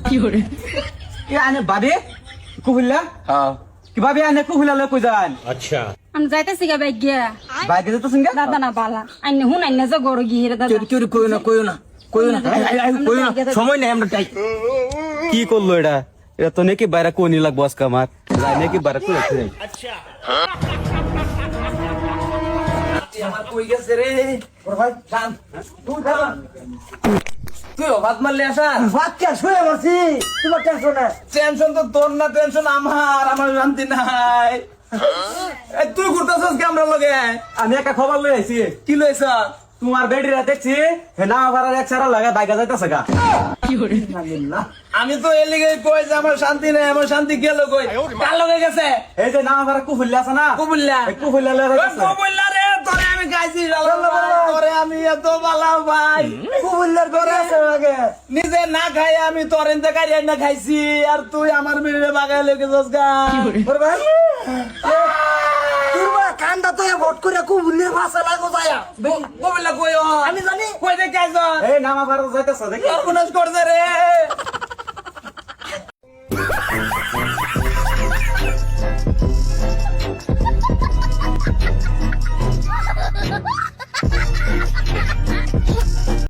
কি আনে বাবে কুহুল্লা হ্যাঁ কি বাবে আনে কুহুল্লা লয় কই যান আচ্ছা আমি যাইতেছি গা বাইক গিয়া বাইকে যেতে সিঙ্গা দাদা না বালা আইনে হুন আইনে যে গরু গিয়ে রে দাদা কেউ কইও না কইও না কইও না কইও না সময় নাই আমরা তাই কি করলো এটা এটা তো নাকি বাইরে কোনি লাগবো আজকে আমার যাই নাকি বাইরে কই রাখতে যাই আমার কই গেছে রে ওর ভাই শান্ত তুই খা তুই অবাদ মারলে আসান ভাত কে শুয়ে বসি তোমার টেনশন নাই টেনশন তো তোর না টেনশন আমার শান্তি নাই এই তুই ঘুরতেছস কি আমরা লগে আমি একটা খবর লই আইছি কি লইছ তোমার বেডিরা দেখছি হেনা আবার এক সারা লাগা বাইকা যাইতাছে গা আমি তো এর লিগে কই যে আমার শান্তি নাই আমার শান্তি গেল কই কার লগে গেছে এই যে না আবার কুফুল্লা আছে না কুফুল্লা লগে গেছে কুফুল্লা রে তোরে আমি গাইছি তোরে আমি এত ভালো ভাই কুবুল্লার করে আছে আগে নিজে না খাই আমি তোর এনতে গাড়ি না খাইছি আর তুই আমার মেরে বাগায় লেগে যাস গা ওর ভাই তুরবা কান্দা তো ভোট করে কুবুল্লের ভাষা লাগো যায় কুফুল্লা কই আমি জানি কই দেখে আইছ এই নাম আবার যাইতাছে দেখ সর্বনাশ করছে রে